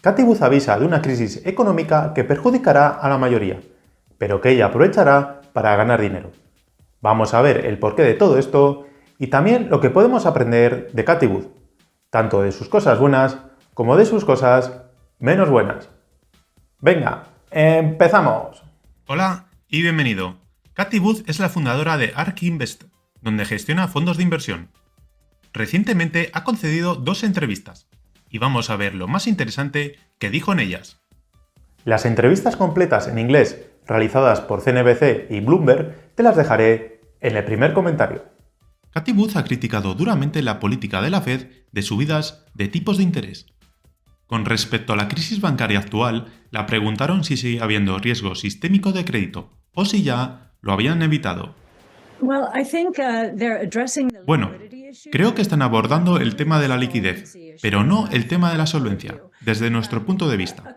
Cathie Wood avisa de una crisis económica que perjudicará a la mayoría, pero que ella aprovechará para ganar dinero. Vamos a ver el porqué de todo esto y también lo que podemos aprender de Cathie Wood, tanto de sus cosas buenas como de sus cosas menos buenas. Venga, empezamos. Hola y bienvenido. Cathie Wood es la fundadora de ARK Invest, donde gestiona fondos de inversión. Recientemente ha concedido 2 entrevistas, y vamos a ver lo más interesante que dijo en ellas. Las entrevistas completas en inglés realizadas por CNBC y Bloomberg te las dejaré en el primer comentario. Cathie Wood ha criticado duramente la política de la Fed de subidas de tipos de interés. Con respecto a la crisis bancaria actual, la preguntaron si sigue habiendo riesgo sistémico de crédito o si ya lo habían evitado. Bueno, creo que están abordando el tema de la liquidez, pero no el tema de la solvencia, desde nuestro punto de vista.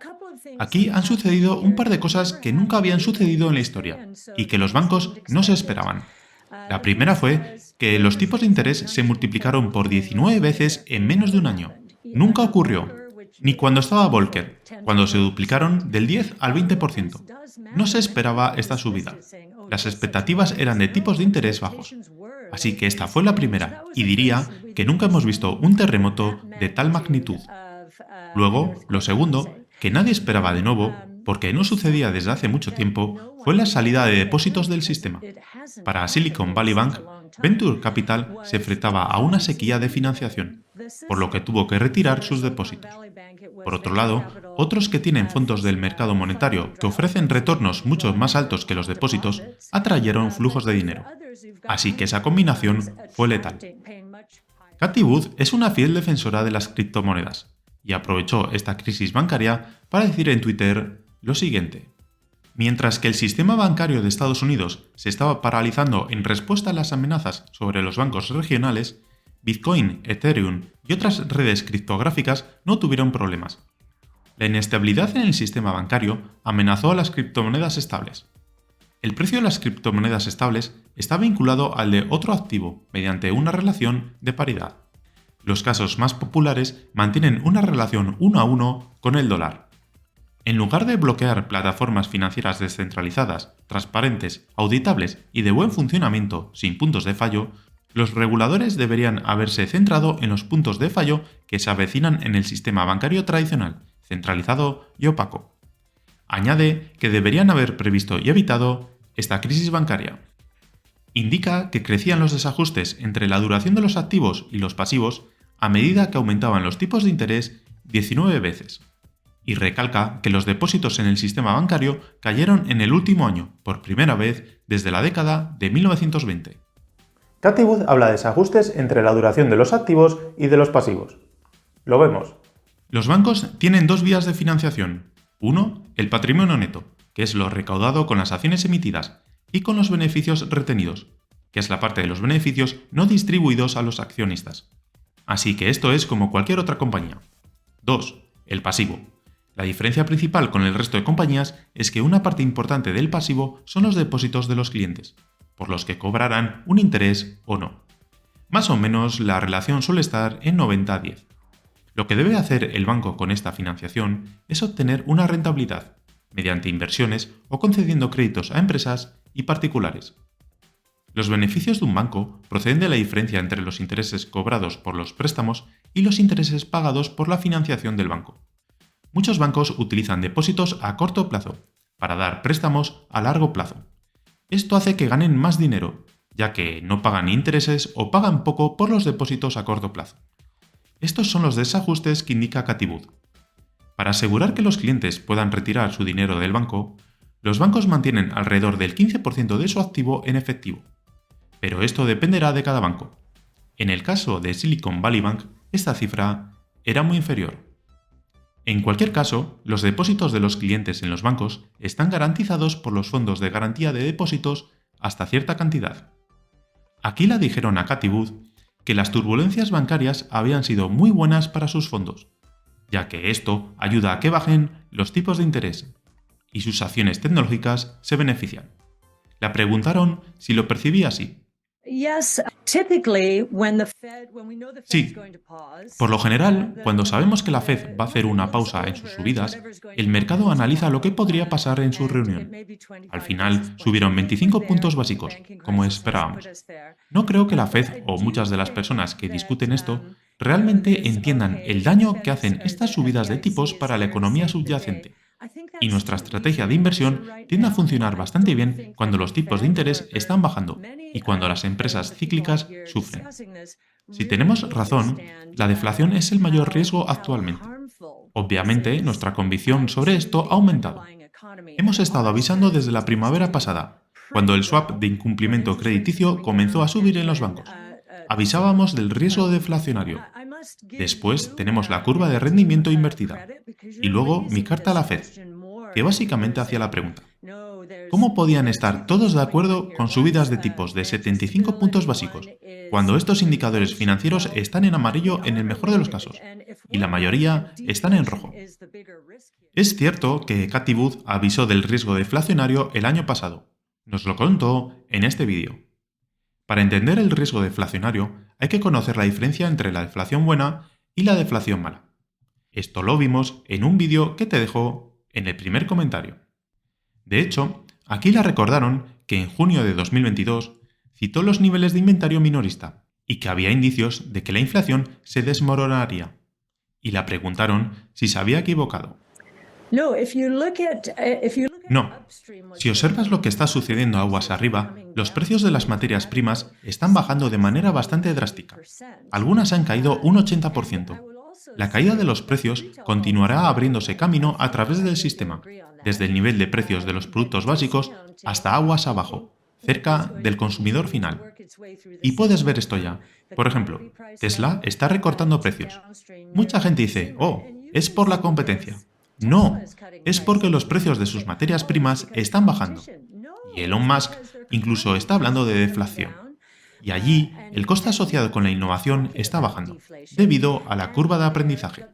Aquí han sucedido un par de cosas que nunca habían sucedido en la historia y que los bancos no se esperaban. La primera fue que los tipos de interés se multiplicaron por 19 veces en menos de un año. Nunca ocurrió, ni cuando estaba Volcker, cuando se duplicaron del 10 al 20%. No se esperaba esta subida. Las expectativas eran de tipos de interés bajos. Así que esta fue la primera, y diría que nunca hemos visto un terremoto de tal magnitud. Luego, lo segundo, que nadie esperaba de nuevo, porque no sucedía desde hace mucho tiempo, fue la salida de depósitos del sistema. Para Silicon Valley Bank, Venture Capital se enfrentaba a una sequía de financiación, por lo que tuvo que retirar sus depósitos. Por otro lado, otros que tienen fondos del mercado monetario que ofrecen retornos mucho más altos que los depósitos atrayeron flujos de dinero. Así que esa combinación fue letal. Cathie Wood es una fiel defensora de las criptomonedas y aprovechó esta crisis bancaria para decir en Twitter lo siguiente. Mientras que el sistema bancario de Estados Unidos se estaba paralizando en respuesta a las amenazas sobre los bancos regionales, Bitcoin, Ethereum y otras redes criptográficas no tuvieron problemas. La inestabilidad en el sistema bancario amenazó a las criptomonedas estables. El precio de las criptomonedas estables está vinculado al de otro activo mediante una relación de paridad. Los casos más populares mantienen una relación 1 a 1 con el dólar. En lugar de bloquear plataformas financieras descentralizadas, transparentes, auditables y de buen funcionamiento sin puntos de fallo, los reguladores deberían haberse centrado en los puntos de fallo que se avecinan en el sistema bancario tradicional, centralizado y opaco. Añade que deberían haber previsto y evitado esta crisis bancaria. Indica que crecían los desajustes entre la duración de los activos y los pasivos a medida que aumentaban los tipos de interés 19 veces. Y recalca que los depósitos en el sistema bancario cayeron en el último año, por primera vez desde la década de 1920. Cathie Wood habla de desajustes entre la duración de los activos y de los pasivos. Lo vemos. Los bancos tienen 2 vías de financiación. Uno, el patrimonio neto, que es lo recaudado con las acciones emitidas, y con los beneficios retenidos, que es la parte de los beneficios no distribuidos a los accionistas. Así que esto es como cualquier otra compañía. 2. El pasivo. La diferencia principal con el resto de compañías es que una parte importante del pasivo son los depósitos de los clientes, por los que cobrarán un interés o no. Más o menos la relación suele estar en 90-10. Lo que debe hacer el banco con esta financiación es obtener una rentabilidad, mediante inversiones o concediendo créditos a empresas y particulares. Los beneficios de un banco proceden de la diferencia entre los intereses cobrados por los préstamos y los intereses pagados por la financiación del banco. Muchos bancos utilizan depósitos a corto plazo para dar préstamos a largo plazo. Esto hace que ganen más dinero, ya que no pagan intereses o pagan poco por los depósitos a corto plazo. Estos son los desajustes que indica Cathie Wood. Para asegurar que los clientes puedan retirar su dinero del banco, los bancos mantienen alrededor del 15% de su activo en efectivo. Pero esto dependerá de cada banco. En el caso de Silicon Valley Bank, esta cifra era muy inferior. En cualquier caso, los depósitos de los clientes en los bancos están garantizados por los fondos de garantía de depósitos hasta cierta cantidad. Aquí le dijeron a Cathie Wood que las turbulencias bancarias habían sido muy buenas para sus fondos, ya que esto ayuda a que bajen los tipos de interés, y sus acciones tecnológicas se benefician. Le preguntaron si lo percibía así. Sí, por lo general, cuando sabemos que la Fed va a hacer una pausa en sus subidas, el mercado analiza lo que podría pasar en su reunión. Al final, subieron 25 puntos básicos, como esperábamos. No creo que la Fed o muchas de las personas que discuten esto realmente entiendan el daño que hacen estas subidas de tipos para la economía subyacente. Y nuestra estrategia de inversión tiende a funcionar bastante bien cuando los tipos de interés están bajando y cuando las empresas cíclicas sufren. Si tenemos razón, la deflación es el mayor riesgo actualmente. Obviamente, nuestra convicción sobre esto ha aumentado. Hemos estado avisando desde la primavera pasada, cuando el swap de incumplimiento crediticio comenzó a subir en los bancos. Avisábamos del riesgo deflacionario. Después tenemos la curva de rendimiento invertida. Y luego mi carta a la Fed, que básicamente hacía la pregunta: ¿cómo podían estar todos de acuerdo con subidas de tipos de 75 puntos básicos, cuando estos indicadores financieros están en amarillo en el mejor de los casos, y la mayoría están en rojo? Es cierto que Cathie Wood avisó del riesgo deflacionario el año pasado. Nos lo contó en este vídeo. Para entender el riesgo deflacionario, hay que conocer la diferencia entre la deflación buena y la deflación mala. Esto lo vimos en un vídeo que te dejo en el primer comentario. De hecho, aquí la recordaron que en junio de 2022 citó los niveles de inventario minorista y que había indicios de que la inflación se desmoronaría. Y la preguntaron si se había equivocado. No. Si observas lo que está sucediendo aguas arriba, los precios de las materias primas están bajando de manera bastante drástica. Algunas han caído un 80%. La caída de los precios continuará abriéndose camino a través del sistema, desde el nivel de precios de los productos básicos hasta aguas abajo, cerca del consumidor final. Y puedes ver esto ya. Por ejemplo, Tesla está recortando precios. Mucha gente dice: oh, es por la competencia. No, es porque los precios de sus materias primas están bajando. Y Elon Musk incluso está hablando de deflación. Y allí, el coste asociado con la innovación está bajando, debido a la curva de aprendizaje.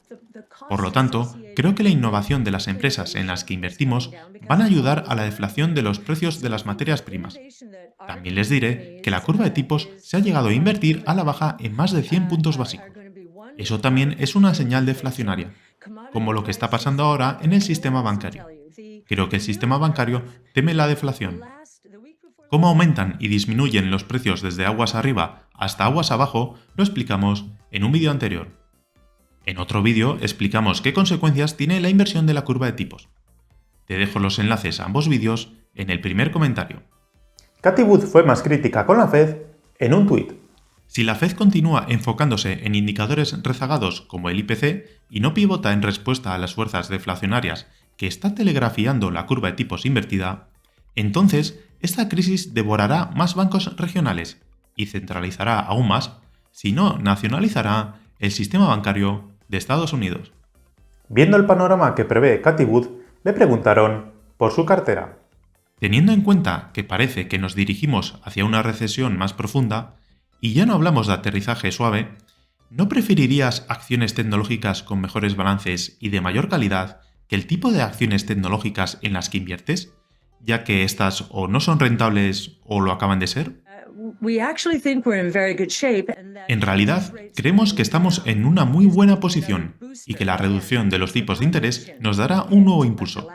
Por lo tanto, creo que la innovación de las empresas en las que invertimos van a ayudar a la deflación de los precios de las materias primas. También les diré que la curva de tipos se ha llegado a invertir a la baja en más de 100 puntos básicos. Eso también es una señal deflacionaria, como lo que está pasando ahora en el sistema bancario. Creo que el sistema bancario teme la deflación. Cómo aumentan y disminuyen los precios desde aguas arriba hasta aguas abajo lo explicamos en un vídeo anterior. En otro vídeo explicamos qué consecuencias tiene la inversión de la curva de tipos. Te dejo los enlaces a ambos vídeos en el primer comentario. Cathie Wood fue más crítica con la Fed en un tuit. Si la Fed continúa enfocándose en indicadores rezagados como el IPC y no pivota en respuesta a las fuerzas deflacionarias que está telegrafiando la curva de tipos invertida, entonces esta crisis devorará más bancos regionales y centralizará aún más, si no nacionalizará, el sistema bancario de Estados Unidos. Viendo el panorama que prevé Cathie Wood, le preguntaron por su cartera. Teniendo en cuenta que parece que nos dirigimos hacia una recesión más profunda, y ya no hablamos de aterrizaje suave, ¿no preferirías acciones tecnológicas con mejores balances y de mayor calidad que el tipo de acciones tecnológicas en las que inviertes, ya que estas o no son rentables o lo acaban de ser? En realidad, creemos que estamos en una muy buena posición y que la reducción de los tipos de interés nos dará un nuevo impulso.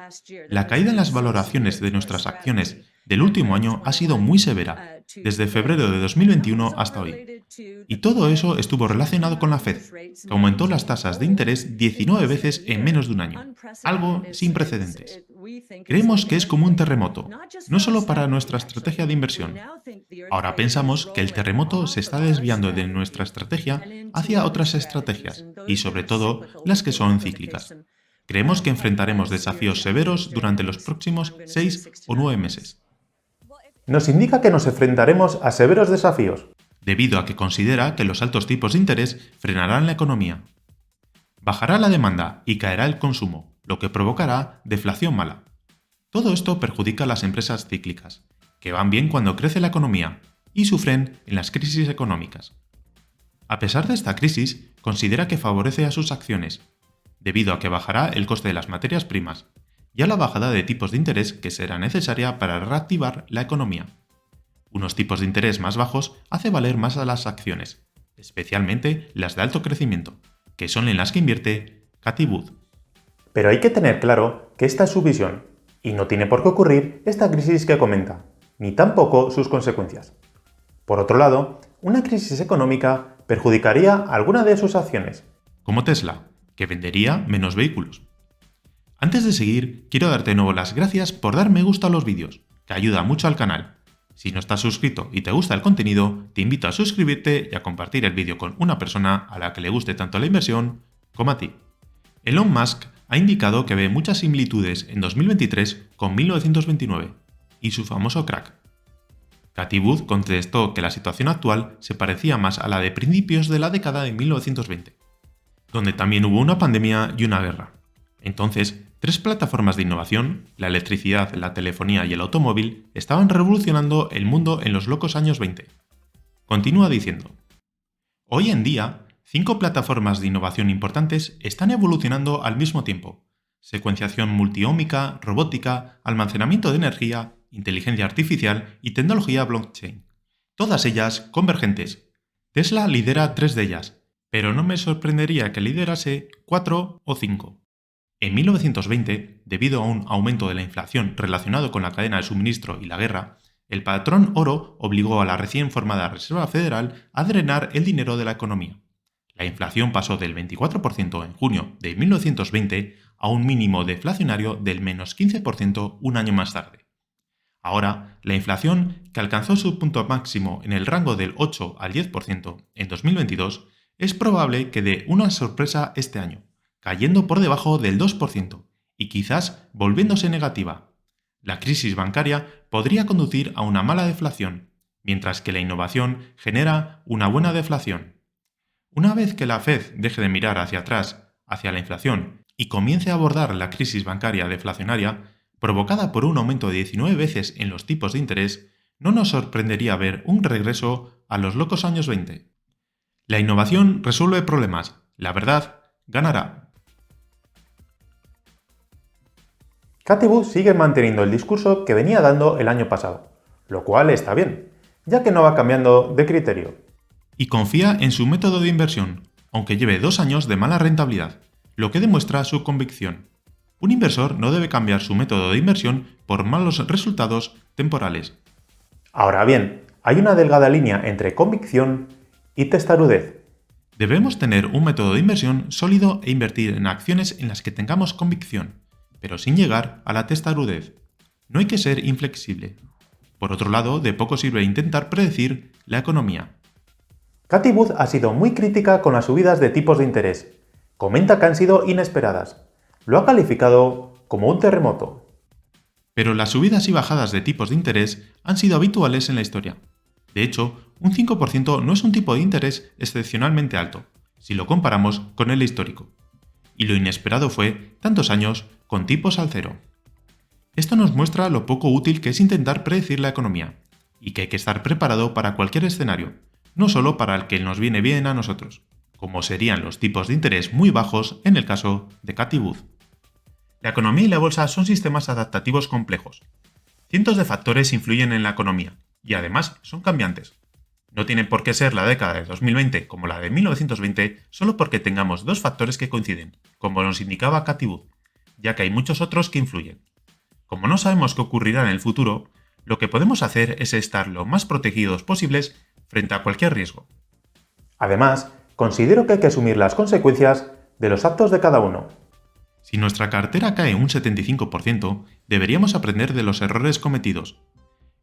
La caída en las valoraciones de nuestras acciones del último año ha sido muy severa, desde febrero de 2021 hasta hoy. Y todo eso estuvo relacionado con la Fed, que aumentó las tasas de interés 19 veces en menos de un año, algo sin precedentes. Creemos que es como un terremoto, no solo para nuestra estrategia de inversión. Ahora pensamos que el terremoto se está desviando de nuestra estrategia hacia otras estrategias, y sobre todo las que son cíclicas. Creemos que enfrentaremos desafíos severos durante los próximos 6 o 9 meses. Nos indica que nos enfrentaremos a severos desafíos, debido a que considera que los altos tipos de interés frenarán la economía. Bajará la demanda y caerá el consumo, lo que provocará deflación mala. Todo esto perjudica a las empresas cíclicas, que van bien cuando crece la economía y sufren en las crisis económicas. A pesar de esta crisis, considera que favorece a sus acciones, debido a que bajará el coste de las materias primas y a la bajada de tipos de interés que será necesaria para reactivar la economía. Unos tipos de interés más bajos hace valer más a las acciones, especialmente las de alto crecimiento, que son en las que invierte Cathie Wood. Pero hay que tener claro que esta es su visión, y no tiene por qué ocurrir esta crisis que comenta, ni tampoco sus consecuencias. Por otro lado, una crisis económica perjudicaría alguna de sus acciones, como Tesla, que vendería menos vehículos. Antes de seguir, quiero darte de nuevo las gracias por dar me gusta a los vídeos, que ayuda mucho al canal. Si no estás suscrito y te gusta el contenido, te invito a suscribirte y a compartir el vídeo con una persona a la que le guste tanto la inversión como a ti. Elon Musk ha indicado que ve muchas similitudes en 2023 con 1929 y su famoso crack. Cathie Wood contestó que la situación actual se parecía más a la de principios de la década de 1920, donde también hubo una pandemia y una guerra. Entonces, 3 plataformas de innovación, la electricidad, la telefonía y el automóvil, estaban revolucionando el mundo en los locos años 20. Continúa diciendo: hoy en día, 5 plataformas de innovación importantes están evolucionando al mismo tiempo: secuenciación multiómica, robótica, almacenamiento de energía, inteligencia artificial y tecnología blockchain. Todas ellas convergentes. Tesla lidera 3 de ellas, pero no me sorprendería que liderase 4 o 5. En 1920, debido a un aumento de la inflación relacionado con la cadena de suministro y la guerra, el patrón oro obligó a la recién formada Reserva Federal a drenar el dinero de la economía. La inflación pasó del 24% en junio de 1920 a un mínimo deflacionario del menos 15% un año más tarde. Ahora, la inflación, que alcanzó su punto máximo en el rango del 8 al 10% en 2022, es probable que dé una sorpresa este año, cayendo por debajo del 2% y quizás volviéndose negativa. La crisis bancaria podría conducir a una mala deflación, mientras que la innovación genera una buena deflación. Una vez que la Fed deje de mirar hacia atrás, hacia la inflación, y comience a abordar la crisis bancaria deflacionaria, provocada por un aumento de 19 veces en los tipos de interés, no nos sorprendería ver un regreso a los locos años 20. La innovación resuelve problemas, la verdad ganará. Cathie Wood sigue manteniendo el discurso que venía dando el año pasado, lo cual está bien, ya que no va cambiando de criterio. Y confía en su método de inversión, aunque lleve 2 años de mala rentabilidad, lo que demuestra su convicción. Un inversor no debe cambiar su método de inversión por malos resultados temporales. Ahora bien, hay una delgada línea entre convicción y testarudez. Debemos tener un método de inversión sólido e invertir en acciones en las que tengamos convicción, pero sin llegar a la testarudez. No hay que ser inflexible. Por otro lado, de poco sirve intentar predecir la economía. Cathie Wood ha sido muy crítica con las subidas de tipos de interés. Comenta que han sido inesperadas. Lo ha calificado como un terremoto. Pero las subidas y bajadas de tipos de interés han sido habituales en la historia. De hecho, un 5% no es un tipo de interés excepcionalmente alto, si lo comparamos con el histórico. Y lo inesperado fue tantos años con tipos al cero. Esto nos muestra lo poco útil que es intentar predecir la economía, y que hay que estar preparado para cualquier escenario, no solo para el que nos viene bien a nosotros, como serían los tipos de interés muy bajos en el caso de Cathie Wood. La economía y la bolsa son sistemas adaptativos complejos. Cientos de factores influyen en la economía, y además son cambiantes. No tiene por qué ser la década de 2020 como la de 1920 solo porque tengamos 2 factores que coinciden, como nos indicaba Cathie Wood, ya que hay muchos otros que influyen. Como no sabemos qué ocurrirá en el futuro, lo que podemos hacer es estar lo más protegidos posibles frente a cualquier riesgo. Además, considero que hay que asumir las consecuencias de los actos de cada uno. Si nuestra cartera cae un 75%, deberíamos aprender de los errores cometidos,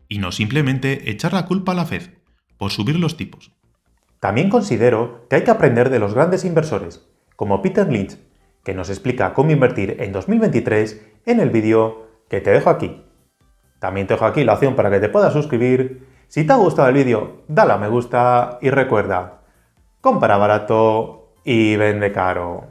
y no simplemente echar la culpa a la Fed por subir los tipos. También considero que hay que aprender de los grandes inversores, como Peter Lynch, que nos explica cómo invertir en 2023 en el vídeo que te dejo aquí. También te dejo aquí la opción para que te puedas suscribir. Si te ha gustado el vídeo, dale a me gusta y recuerda, compra barato y vende caro.